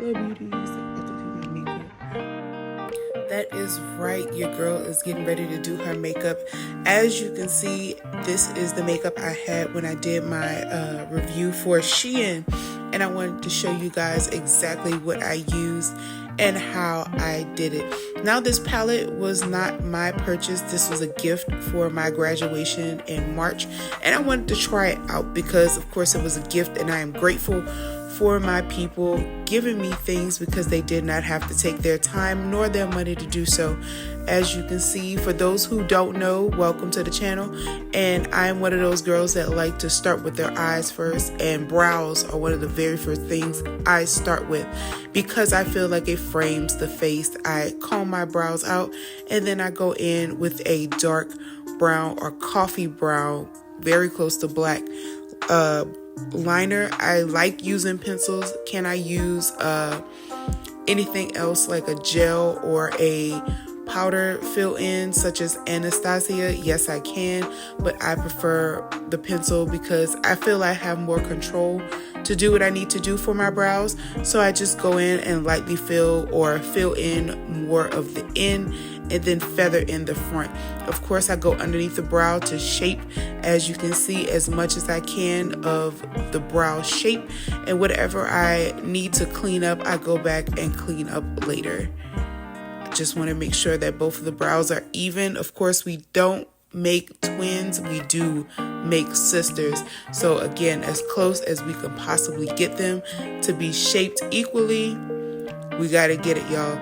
Hello beauties, about to do my makeup. That is right, your girl is getting ready to do her makeup. As you can see, this is the makeup I had when I did my review for Shein, and I wanted to show you guys exactly what I used and how I did it. Now, this palette was not my purchase. This was a gift for my graduation in March, and I wanted to try it out because of course it was a gift, and I am grateful for my people giving me things because they did not have to take their time nor their money to do so. As you can see, for those who don't know, welcome to the channel, and I am one of those girls that like to start with their eyes first, and brows are one of the very first things I start with because I feel like it frames the face. I comb my brows out and then I go in with a dark brown or coffee brown, very close to black, liner. I like using pencils. Can I use anything else like a gel or a powder fill in such as Anastasia? Yes, I can, but I prefer the pencil because I feel I have more control to do what I need to do for my brows. So I just go in and lightly fill in more of the end and then feather in the front. Of course, I go underneath the brow to shape, as you can see, as much as I can of the brow shape, and whatever I need to clean up, I go back and clean up later. Just want to make sure that both of the brows are even. Of course, we don't make twins, we do make sisters. So again, as close as we can possibly get them to be shaped equally, we got to get it, y'all.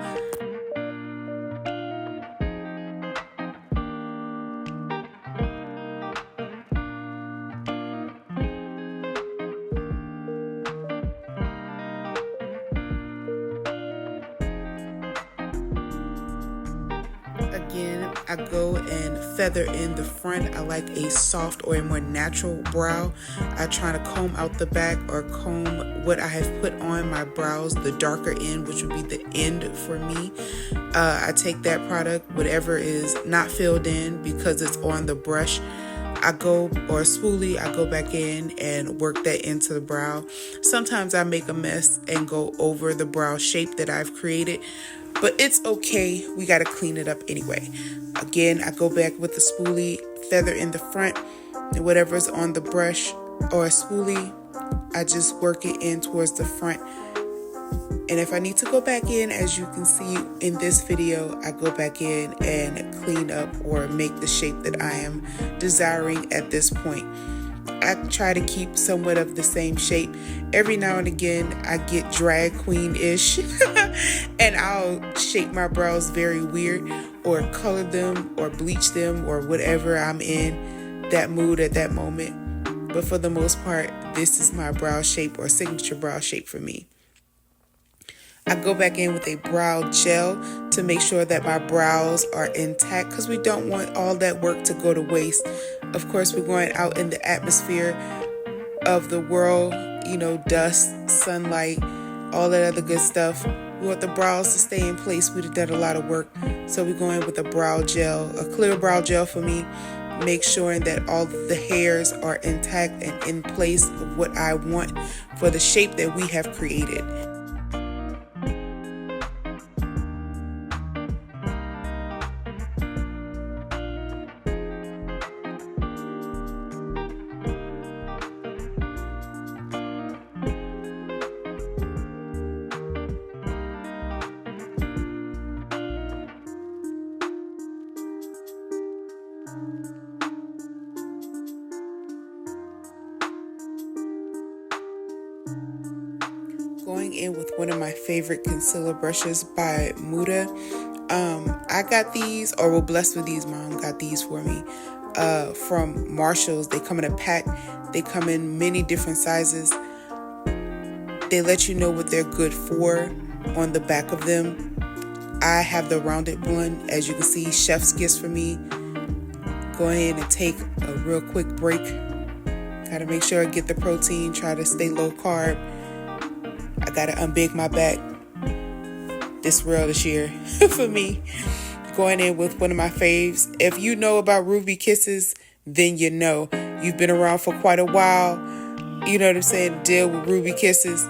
Again, I go and feather in the front. I like a soft or a more natural brow. I try to comb out the back or comb what I have put on my brows, the darker end, which would be the end for me. I take that product, whatever is not filled in, because it's on the brush, I go back in and work that into the brow. Sometimes I make a mess and go over the brow shape that I've created, but it's okay. We got to clean it up anyway. Again, I go back with the spoolie, feather in the front, and whatever's on the brush or a spoolie, I just work it in towards the front. And if I need to go back in, as you can see in this video, I go back in and clean up or make the shape that I am desiring at this point. I try to keep somewhat of the same shape. Every now and again, I get drag queen-ish and I'll shape my brows very weird or color them or bleach them or whatever I'm in that mood at that moment. But for the most part, this is my brow shape or signature brow shape for me. I go back in with a brow gel to make sure that my brows are intact because we don't want all that work to go to waste. Of course, we're going out in the atmosphere of the world, you know, dust, sunlight, all that other good stuff. We want the brows to stay in place. We've done a lot of work. So we're going with a brow gel, a clear brow gel for me. Make sure that all the hairs are intact and in place of what I want for the shape that we have created. Going in with one of my favorite concealer brushes by Huda. I got these, or was blessed with these. Mom got these for me from Marshalls. They come in a pack. They come in many different sizes. They let you know what they're good for on the back of them. I have the rounded one, as you can see, chef's kiss for me. Go ahead and take a real quick break. Gotta make sure I get the protein, try to stay low carb. I gotta unbig my back this year for me. Going in with one of my faves. If you know about Ruby Kisses, then you know. You've been around for quite a while. You know what I'm saying? Deal with Ruby Kisses.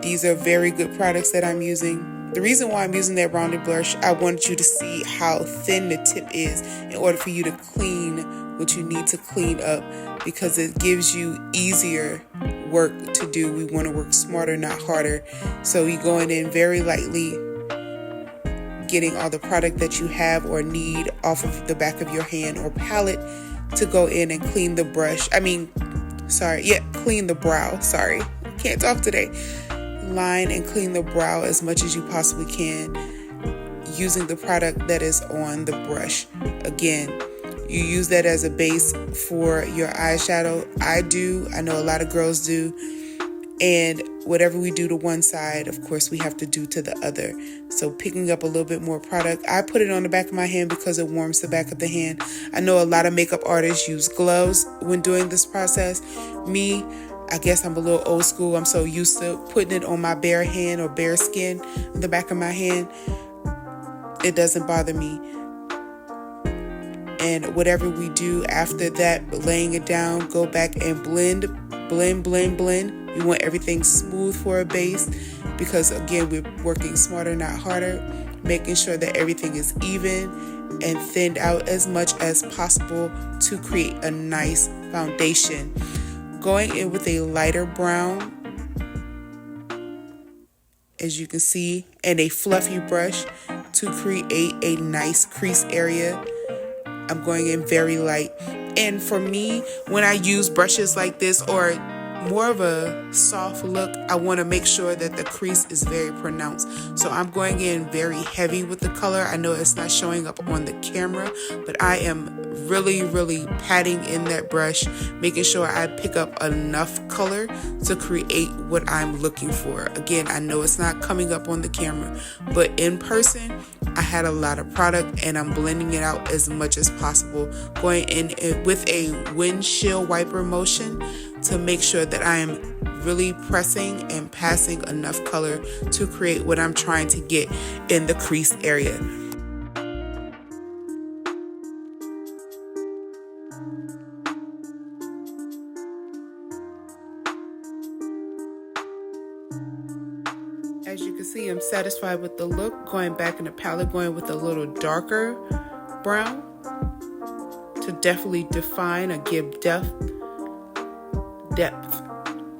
These are very good products that I'm using. The reason why I'm using that rounded blush, I wanted you to see how thin the tip is in order for you to clean what you need to clean up, because it gives you easier work to do. We want to work smarter, not harder. So you're going in very lightly, getting all the product that you have or need off of the back of your hand or palette to go in and clean the brush. Clean the brow. Sorry, can't talk today. Line and clean the brow as much as you possibly can using the product that is on the brush. Again, you use that as a base for your eyeshadow. I know a lot of girls do. And whatever we do to one side, of course, we have to do to the other. So picking up a little bit more product. I put it on the back of my hand because it warms the back of the hand. I know a lot of makeup artists use gloves when doing this process. Me, I guess I'm a little old school. I'm so used to putting it on my bare hand or bare skin on the back of my hand. It doesn't bother me. And whatever we do after that, laying it down, go back and blend. We want everything smooth for a base because, again, we're working smarter, not harder, making sure that everything is even and thinned out as much as possible to create a nice foundation. Going in with a lighter brown, as you can see, and a fluffy brush to create a nice crease area. I'm going in very light. And for me, when I use brushes like this or more of a soft look, I want to make sure that the crease is very pronounced. So I'm going in very heavy with the color. I know it's not showing up on the camera, but I am really patting in that brush, making sure I pick up enough color to create what I'm looking for. Again, I know it's not coming up on the camera, but in person, I had a lot of product and I'm blending it out as much as possible, going in with a windshield wiper motion to make sure that I am really pressing and passing enough color to create what I'm trying to get in the crease area. As you can see, I'm satisfied with the look. Going back in the palette, going with a little darker brown to definitely define or give depth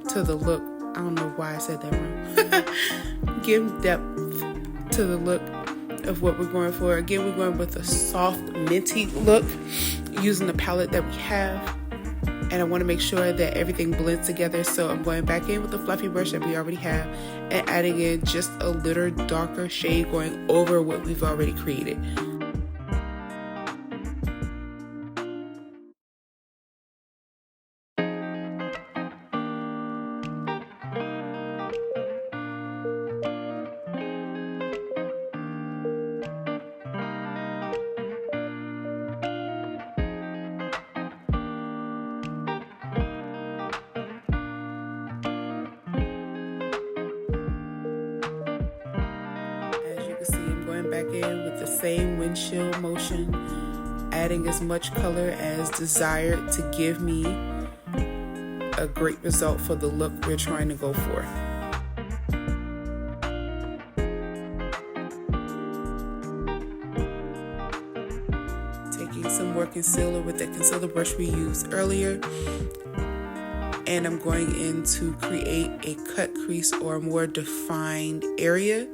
to the look. I don't know why I said that wrong. Give depth to the look of what we're going for. Again, we're going with a soft minty look using the palette that we have. And I want to make sure that everything blends together. So I'm going back in with the fluffy brush that we already have and adding in just a little darker shade going over what we've already created. Back in with the same windshield motion, adding as much color as desired to give me a great result for the look we're trying to go for. Taking some more concealer with that concealer brush we used earlier, and I'm going in to create a cut crease or a more defined area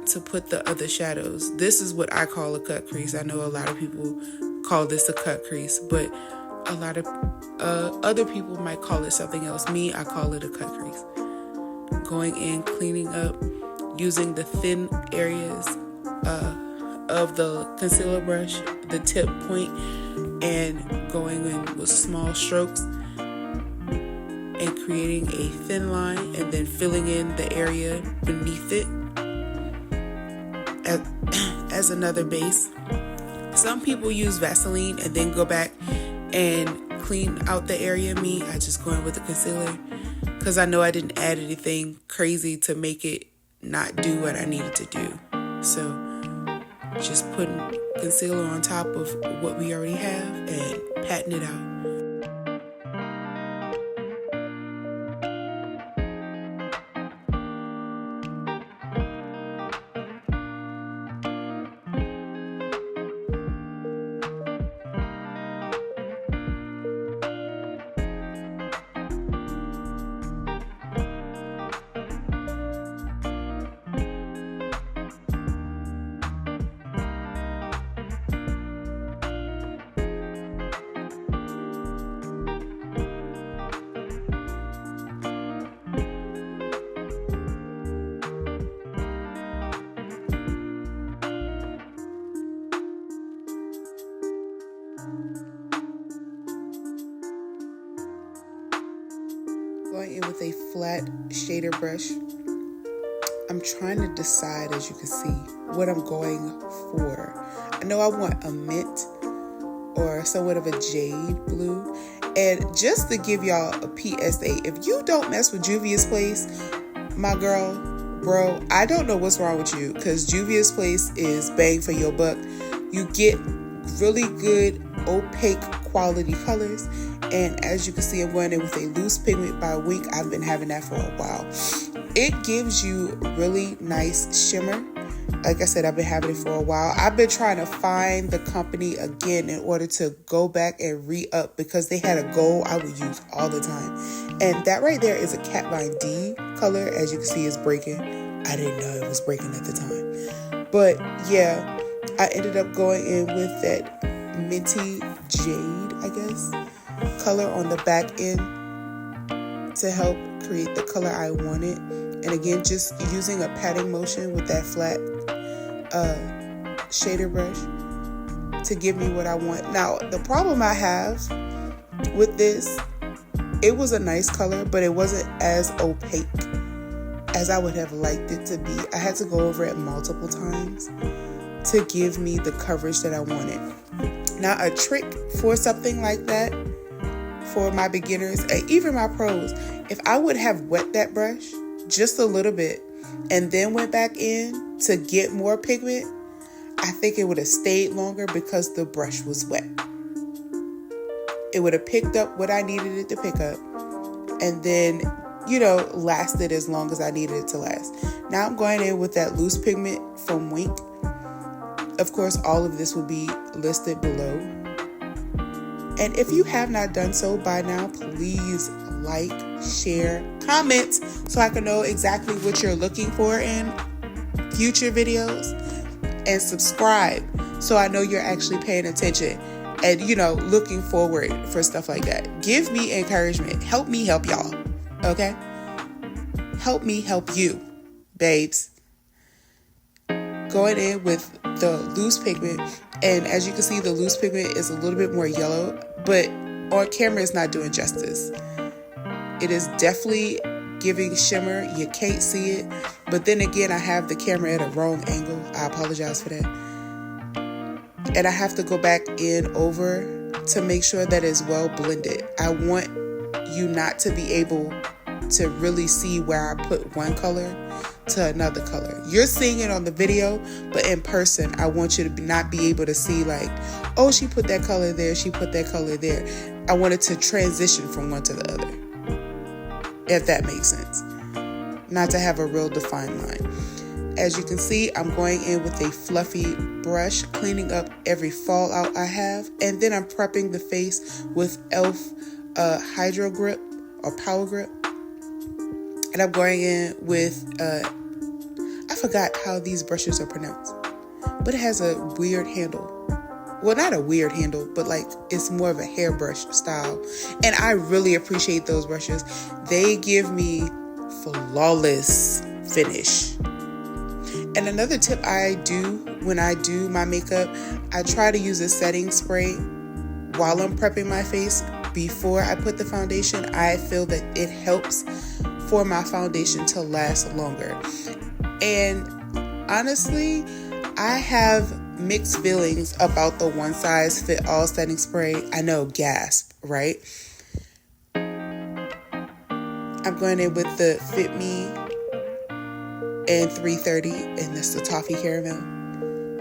to put the other shadows. This is what I call a cut crease. I know a lot of people call this a cut crease, but a lot of other people might call it something else. Me, I call it a cut crease. Going in, cleaning up, using the thin areas of the concealer brush, the tip point, and going in with small strokes and creating a thin line and then filling in the area beneath it as another base. Some people use Vaseline and then go back and clean out the area. Me, I just go in with the concealer because I know I didn't add anything crazy to make it not do what I needed to do. So just putting concealer on top of what we already have and patting it out. with a flat shader brush. I'm trying to decide, as you can see, what I'm going for. I know I want a mint or somewhat of a jade blue. And just to give y'all a PSA, if you don't mess with Juvia's Place, my girl, bro, I don't know what's wrong with you, because Juvia's Place is bang for your buck. You get really good opaque quality colors, and as you can see, I'm going in with a loose pigment by Wink. I've been having that for a while. It gives you really nice shimmer. Like I said, I've been having it for a while. I've been trying to find the company again in order to go back and re-up, because they had a gold I would use all the time. And that right there is a Catline D color. As you can see, it's breaking. I didn't know it was breaking at the time. But yeah, I ended up going in with that minty jade, I guess, color on the back end to help create the color I wanted. And again, just using a patting motion with that flat shader brush to give me what I want. Now, the problem I have with this, it was a nice color, but it wasn't as opaque as I would have liked it to be. I had to go over it multiple times to give me the coverage that I wanted. Now, a trick for something like that, for my beginners, even my pros, if I would have wet that brush just a little bit and then went back in to get more pigment, I think it would have stayed longer because the brush was wet. It would have picked up what I needed it to pick up, and then, lasted as long as I needed it to last. Now I'm going in with that loose pigment from Wink. Of course, all of this will be listed below. And if you have not done so by now, please like, share, comment, so I can know exactly what you're looking for in future videos. And subscribe so I know you're actually paying attention and, looking forward for stuff like that. Give me encouragement. Help me help y'all. Okay? Help me help you, babes. Going in with the loose pigment, and as you can see, the loose pigment is a little bit more yellow, but on camera it's not doing justice. It is definitely giving shimmer. You can't see it, but then again, I have the camera at a wrong angle. I apologize for that. And I have to go back in over to make sure that it's well blended. I want you not to be able to really see where I put one color to another color. You're seeing it on the video, but in person, I want you to not be able to see like, oh, she put that color there, she put that color there. I want it to transition from one to the other, if that makes sense. Not to have a real defined line. As you can see, I'm going in with a fluffy brush, cleaning up every fallout I have, and then I'm prepping the face with e.l.f. Hydro Grip or Power Grip. And I'm going in with, I forgot how these brushes are pronounced, but it has a weird handle. Well, not a weird handle, but like it's more of a hairbrush style. And I really appreciate those brushes. They give me flawless finish. And another tip I do when I do my makeup, I try to use a setting spray while I'm prepping my face before I put the foundation. I feel that it helps for my foundation to last longer. And honestly, I have mixed feelings about the one size fit all setting spray. I know, gasp, right? I'm going in with the Fit Me and 330, and that's the Toffee Caramel.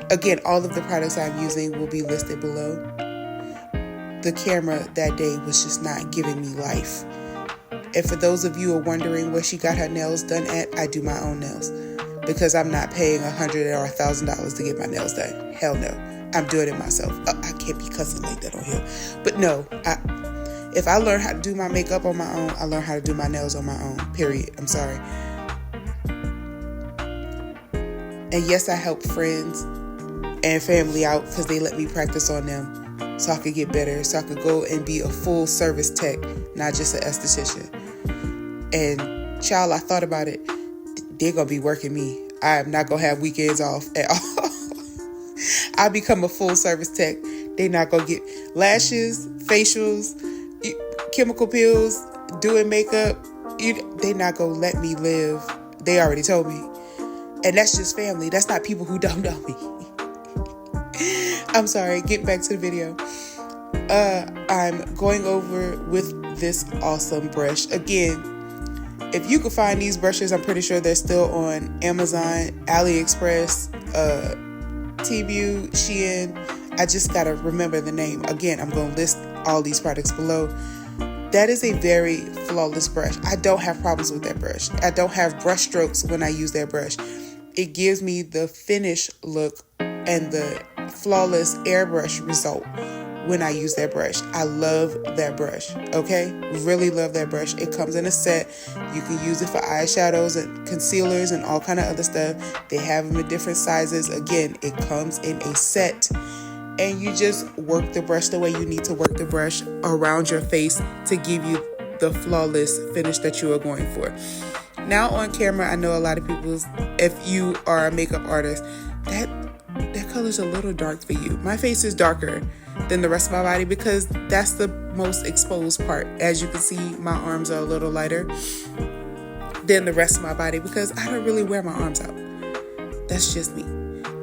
Again, all of the products I'm using will be listed below. The camera that day was just not giving me life. And for those of you who are wondering where she got her nails done at, I do my own nails. Because I'm not paying $100 or $1,000 to get my nails done. Hell no. I'm doing it myself. I can't be cussing like that on here. But no, if I learn how to do my makeup on my own, I learn how to do my nails on my own. Period. I'm sorry. And yes, I help friends and family out because they let me practice on them so I could get better, so I could go and be a full service tech, not just an esthetician. And child, I thought about it. They're going to be working me. I am not going to have weekends off at all. I become a full service tech. They're not going to get lashes, facials, chemical peels, doing makeup, They not gonna let me live. They already told me. And that's just family. That's not people who don't know me. I'm sorry, getting back to the video. I'm going over with this awesome brush. Again, if you can find these brushes, I'm pretty sure they're still on Amazon, AliExpress, Temu, Shein. I just gotta remember the name. Again, I'm gonna list all these products below. That is a very flawless brush. I don't have problems with that brush. I don't have brush strokes when I use that brush. It gives me the finished look and the flawless airbrush result when I use that brush. I love that brush, okay? Really love that brush. It comes in a set. You can use it for eyeshadows and concealers and all kind of other stuff. They have them in different sizes. Again, it comes in a set. And you just work the brush the way you need to work the brush around your face to give you the flawless finish that you are going for. Now on camera, I know a lot of people, if you are a makeup artist, that color's a little dark for you. My face is darker than the rest of my body because that's the most exposed part. As you can see, my arms are a little lighter than the rest of my body because I don't really wear my arms out. That's just me.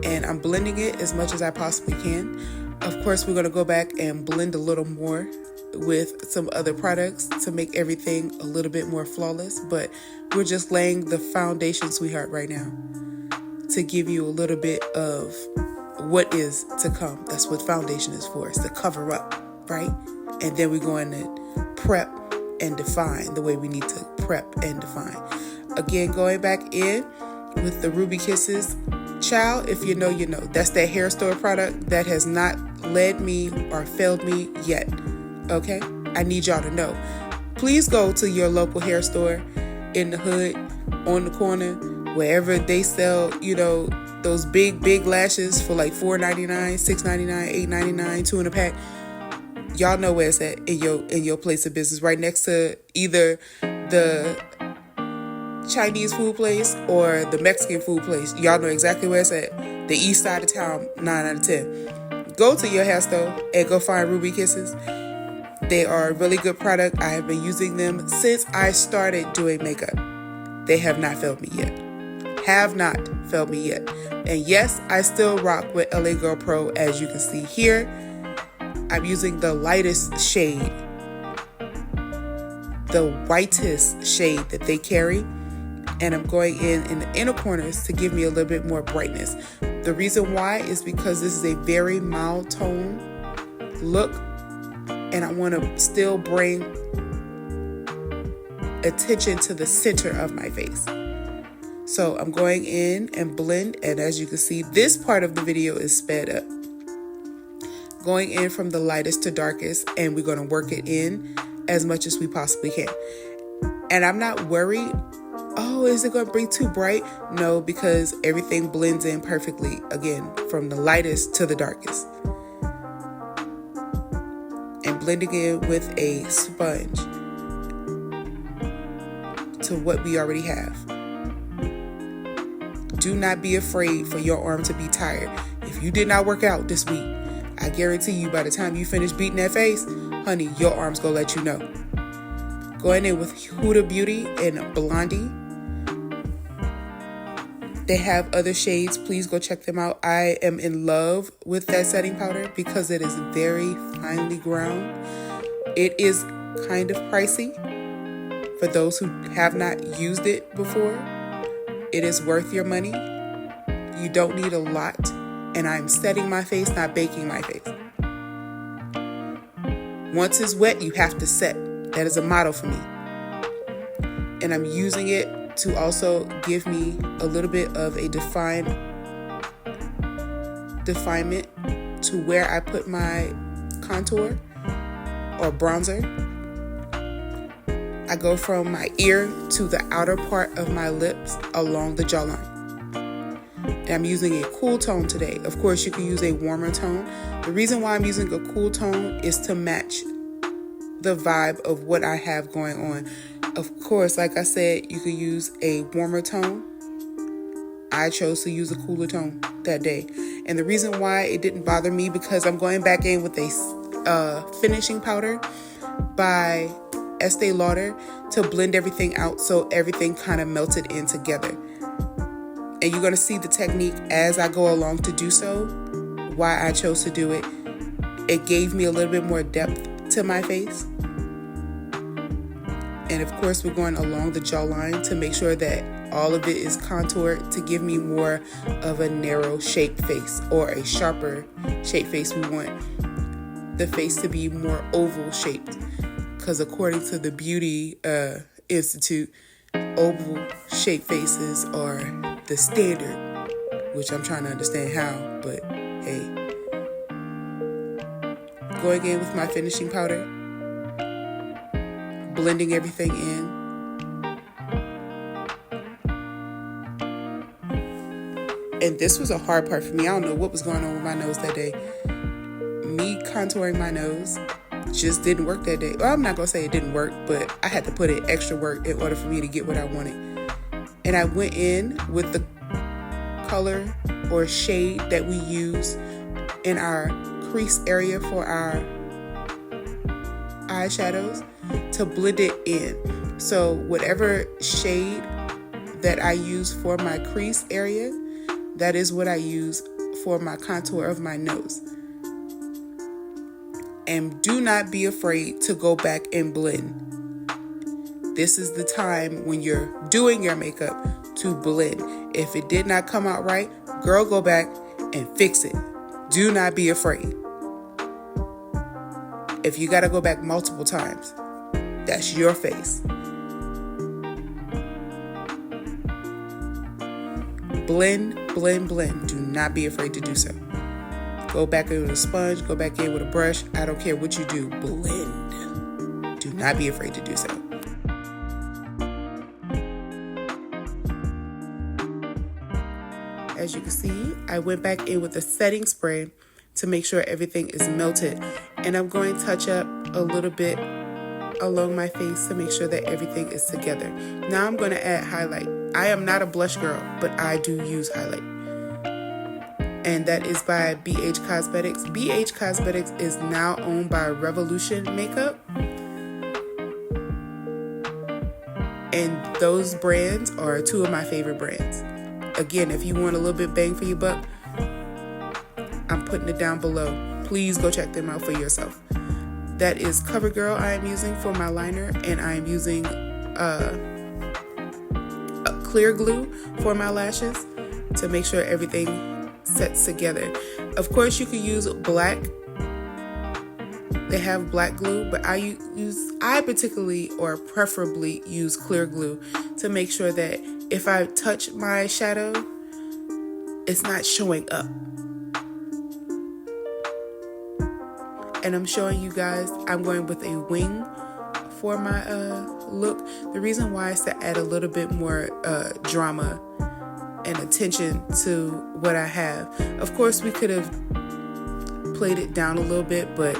And I'm blending it as much as I possibly can. Of course, we're going to go back and blend a little more with some other products to make everything a little bit more flawless. But we're just laying the foundation, sweetheart, right now to give you a little bit of what is to come. That's what foundation is for. It's to cover up, right? And then we're going to prep and define the way we need to prep and define. Again, going back in with the Ruby Kisses. Child, if you know, you know. That's that hair store product that has not led me or failed me yet. Okay? I need y'all to know. Please go to your local hair store in the hood, on the corner, wherever they sell, those big lashes for like $4.99, $6.99, $8.99, 2 in a pack. Y'all know where it's at in your place of business, right next to either the Chinese food place or the Mexican food place. Y'all know exactly where it's at. The east side of town, 9 out of 10. Go to your hair store and go find Ruby Kisses. They are a really good product. I have been using them since I started doing makeup. They have not failed me yet. Have not failed me yet. And yes, I still rock with LA Girl Pro, as you can see here. I'm using the lightest shade, the whitest shade that they carry. And I'm going in the inner corners to give me a little bit more brightness. The reason why is because this is a very mild tone look, and I want to still bring attention to the center of my face. So I'm going in and blend, and as you can see, this part of the video is sped up. Going in from the lightest to darkest, and we're going to work it in as much as we possibly can. And I'm not worried, oh, is it going to be too bright? No, because everything blends in perfectly, again, from the lightest to the darkest. And blending in with a sponge to what we already have. Do not be afraid for your arm to be tired. If you did not work out this week, I guarantee you by the time you finish beating that face, honey, your arm's going to let you know. Going in with Huda Beauty and Blondie. They have other shades. Please go check them out. I am in love with that setting powder because it is very finely ground. It is kind of pricey for those who have not used it before. It is worth your money. You don't need a lot. And I'm setting my face, not baking my face. Once it's wet, you have to set. That is a motto for me. And I'm using it to also give me a little bit of a definement to where I put my contour or bronzer. I go from my ear to the outer part of my lips along the jawline. And I'm using a cool tone today. Of course, you can use a warmer tone. The reason why I'm using a cool tone is to match the vibe of what I have going on. Of course, like I said, you could use a warmer tone. I chose to use a cooler tone that day. And the reason why it didn't bother me because I'm going back in with a finishing powder by Estee Lauder to blend everything out so everything kind of melted in together. And you're going to see the technique as I go along to do so, why I chose to do it. It gave me a little bit more depth to my face. And of course, we're going along the jawline to make sure that all of it is contoured to give me more of a narrow shaped face or a sharper shaped face. We want the face to be more oval shaped because according to the Beauty Institute, oval shaped faces are the standard, which I'm trying to understand how, but hey. Going in with my finishing powder, blending everything in. And this was a hard part for me. I don't know what was going on with my nose that day. Me contouring my nose just didn't work that day. Well, I'm not going to say it didn't work, but I had to put in extra work in order for me to get what I wanted. And I went in with the color or shade that we use in our crease area for our eyeshadows to blend it in. So whatever shade that I use for my crease area, that is what I use for my contour of my nose. And do not be afraid to go back and blend. This is the time when you're doing your makeup to blend. If it did not come out right, girl, go back and fix it. Do not be afraid. If you got to go back multiple times, that's your face. Blend, blend, blend. Do not be afraid to do so. Go back in with a sponge, go back in with a brush. I don't care what you do. Blend. Do not be afraid to do so. As you can see, I went back in with a setting spray to make sure everything is melted. And I'm going to touch up a little bit along my face to make sure that everything is together. Now I'm going to add highlight. I am not a blush girl, but I do use highlight. And that is by BH Cosmetics. BH Cosmetics is now owned by Revolution Makeup. And those brands are two of my favorite brands. Again, if you want a little bit bang for your buck, I'm putting it down below. Please go check them out for yourself. That is Covergirl I am using for my liner, and I am using a clear glue for my lashes to make sure everything sets together. Of course, you could use black. They have black glue, but I particularly or preferably use clear glue to make sure that if I touch my shadow, it's not showing up. And I'm showing you guys, I'm going with a wing for my look. The reason why is to add a little bit more drama and attention to what I have. Of course, we could have played it down a little bit, but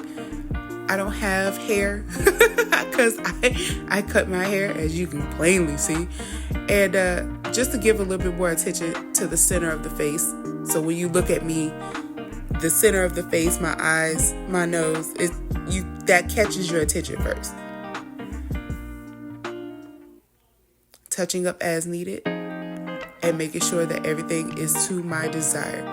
I don't have hair because I cut my hair, as you can plainly see. And just to give a little bit more attention to the center of the face. So when you look at me, the center of the face, my eyes, my nose, that catches your attention first. Touching up as needed and making sure that everything is to my desire.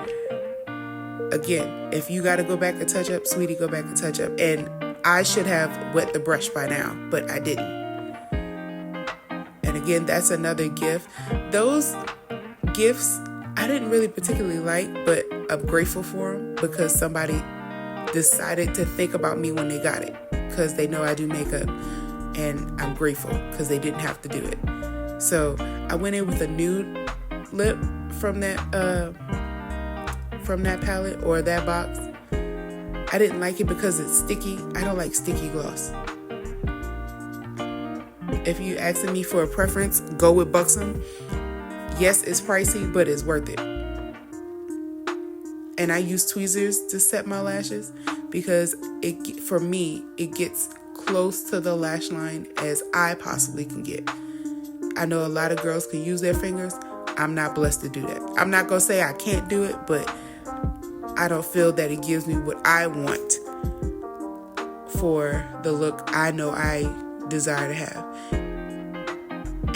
Again, if you got to go back and touch up, sweetie, go back and touch up. And I should have wet the brush by now, but I didn't. And again, that's another gift. Those gifts I didn't really particularly like, but I'm grateful for them because somebody decided to think about me when they got it because they know I do makeup, and I'm grateful because they didn't have to do it. So I went in with a nude lip from that palette or that box. I didn't like it because it's sticky. I don't like sticky gloss. If you asking me for a preference, go with Buxom. Yes, it's pricey, but it's worth it. And I use tweezers to set my lashes because for me, it gets close to the lash line as I possibly can get. I know a lot of girls can use their fingers. I'm not blessed to do that. I'm not going to say I can't do it, but I don't feel that it gives me what I want for the look I know I desire to have.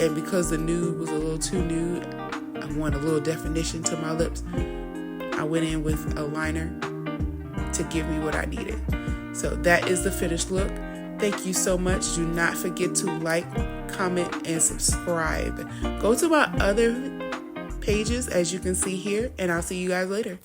And because the nude was a little too nude, I want a little definition to my lips. I went in with a liner to give me what I needed. So that is the finished look. Thank you so much. Do not forget to like, comment, and subscribe. Go to my other pages, as you can see here, and I'll see you guys later.